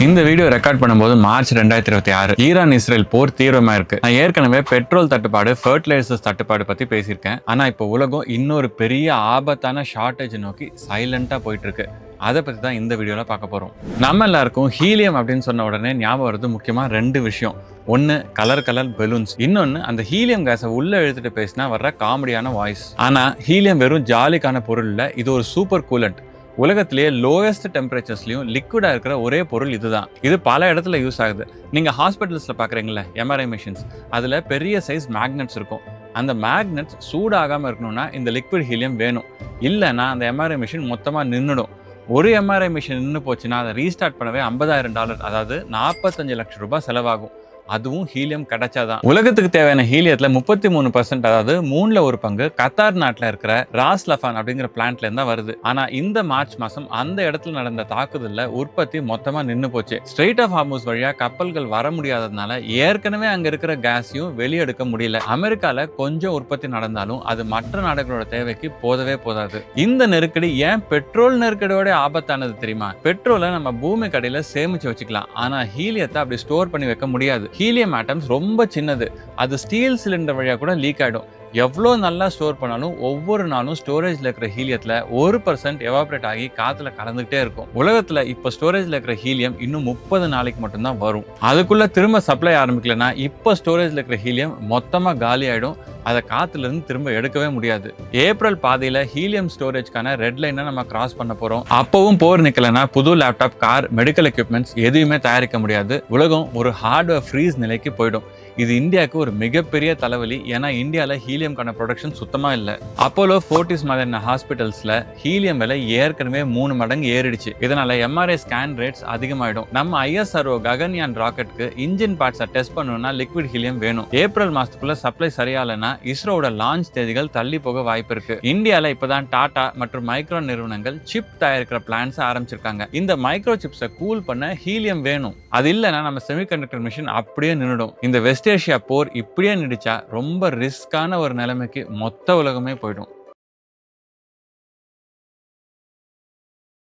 இந்த video record பண்ணும்போது March 2026 Iran Israel போர் தீவிரமா இருக்கு. நான் ஏற்கனவே பெட்ரோல் தட்டுப்பாடு, ஃபர்டிலைசர்ஸ் தட்டுப்பாடு பத்தி பேசியிருக்கேன். ஆனா இப்போ உலகம் இன்னொரு பெரிய ஆபத்தான ஷார்டேஜ் நோக்கி சைலண்டா போயிட்டு இருக்கு. அதை பத்தி தான் இந்த வீடியோல பார்க்க போறோம். நம்ம எல்லாருக்கும் ஹீலியம் அப்படின்னு சொன்ன உடனே ஞாபகம் வருது முக்கியமா ரெண்டு விஷயம். ஒன்னு கலர் பெலூன்ஸ், இன்னொன்னு அந்த ஹீலியம் கேஸை உள்ள இழுத்துட்டு பேசினா வர்ற காமெடியான வாய்ஸ். ஆனா ஹீலியம் வெறும் ஜாலிக்கான பொருள் இல்ல, இது ஒரு சூப்பர் கூலண்ட். உலகத்திலேயே லோயஸ்ட் டெம்பரேச்சர்ஸ்லயும் லிக்விடா இருக்கிற ஒரே பொருள் இதுதான். இது பல இடத்துல யூஸ் ஆகுது. நீங்க ஹாஸ்பிட்டல்ஸ்ல பாக்குறீங்களா எம்ஆர்ஐ மிஷின்ஸ், அதுல பெரிய சைஸ் மேக்னெட்ஸ் இருக்கும். அந்த மேக்னெட்ஸ் சூடாகாம இருக்கணும்னா இந்த லிக்விட் ஹீலியம் வேணும். இல்லைன்னா அந்த எம்ஆர்ஐ மிஷின் மொத்தமா நின்றுடும். ஒரு எம்ஆர்ஐ மிஷின் நின்று போச்சுன்னா அதை ரீஸ்டார்ட் பண்ணவே $50,000, அதாவது 45 லட்சம் ரூபாய் செலவாகும். அதுவும் ஹீலியம் கிடைச்சாதான். உலகத்துக்கு தேவையான ஹீலியத்துல 33%, அதாவது 1/3 கத்தார் நாட்டில் இருக்கிற ராஸ் லஃபான் அப்படிங்கிற பிளான்ட்ல இருந்தா வருது. ஆனா இந்த மார்ச் மாசம் அந்த இடத்துல நடந்த தாக்குதல்ல உற்பத்தி மொத்தமா நின்னு போச்சு. ஸ்ட்ரெயிட் ஆஃப் ஹார்முஸ் வழியா கப்பல்கள் வர முடியாததுனால ஏற்கனவே அங்க இருக்கிற கேஸையும் வெளியெடுக்க முடியல. அமெரிக்கால கொஞ்சம் உற்பத்தி நடந்தாலும் அது மற்ற நாடுகளோட தேவைக்கு போதவே போதாது. இந்த நெருக்கடி ஏன் பெட்ரோல் நெருக்கடியோட ஆபத்தானது தெரியுமா? பெட்ரோலை நம்ம பூமி கடையில சேமிச்சு வச்சுக்கலாம், ஆனா ஹீலியத்தை அப்படி ஸ்டோர் பண்ணி வைக்க முடியாது. ஹீலியம் ஆட்டம்ஸ் ரொம்ப சின்னது, அது ஸ்டீல் சிலிண்டர் வழியா கூட லீக் ஆயிடும். எவ்வளோ நல்லா ஸ்டோர் பண்ணாலும் ஒவ்வொரு நாளும் ஸ்டோரேஜ்ல இருக்கிற ஹீலியத்துல 1% எவாபரேட் ஆகி காத்துல கலந்துகிட்டே இருக்கும். உலகத்துல இப்ப ஸ்டோரேஜ்ல இருக்கிற ஹீலியம் இன்னும் 30 நாளைக்கு மட்டும்தான் வரும். அதுக்குள்ள திரும்ப சப்ளை ஆரம்பிக்கலன்னா இப்ப ஸ்டோரேஜ்ல இருக்கிற ஹீலியம் மொத்தமா காலி ஆயிடும். அதை காத்துல இருந்து திரும்ப எடுக்கவே முடியாது. ஏப்ரல் பாதியில ஹீலியம் ஸ்டோரேஜ்க்கான ரெட் லைனை நம்ம கிராஸ் பண்ண போறோம். அப்பவும் போர் நிக்கலன்னா புது லேப்டாப், கார், மெடிக்கல் எக்யூப்மெண்ட்ஸ் எதுவுமே தயாரிக்க முடியாது. உலகம் ஒரு ஹார்ட்வேர் ஃப்ரீஸ் நிலைக்கு போயிடும். இது இந்தியாவுக்கு ஒரு மிகப்பெரிய தலைவலி. ஏன்னா இந்தியாவில் ஹீலியம்கான ப்ரொடக்ஷன் சுத்தமா இல்லை. அப்போலோ, ஃபோர்டிஸ் மாதிரியான ஹாஸ்பிட்டல்ஸ்ல ஹீலியம் விலை ஏற்கனவே 3 மடங்கு ஏறிடுச்சு. இதனால எம்ஆர்ஐ ஸ்கேன் ரேட்ஸ் அதிகமாயிடும். நம்ம ISRO ககன்யான் ராக்கெட்டுக்கு இன்ஜின் பார்ட்ஸை டெஸ்ட் பண்ணணும்னா லிக்விட் ஹீலியம் வேணும். ஏப்ரல் மாசத்துக்குள்ள சப்ளை சரியாலன்னா இஸ்ரோவோட லான்ச் தேதிகள் தள்ளி போக வாய்ப்பு இருக்கு. இந்தியாவில் இப்பதான் டாடா மற்றும் மைக்ரான் நிறுவனங்கள் சிப் தயாரிக்கிற பிளான்ஸ் ஆரம்பிச்சிருக்காங்க. இந்த மைக்ரோ சிப்ஸை கூல் பண்ண ஹீலியம் வேணும். அது இல்லைன்னா நம்ம செமிகண்டக்டர் மிஷின் அப்படியே நின்றுடும். இந்த வெஸ்ட் ஏஷியா போர் இப்படியே நீடிச்சா ரொம்ப ரிஸ்கான ஒரு நிலைமைக்கு மொத்த உலகமே போயிடும்.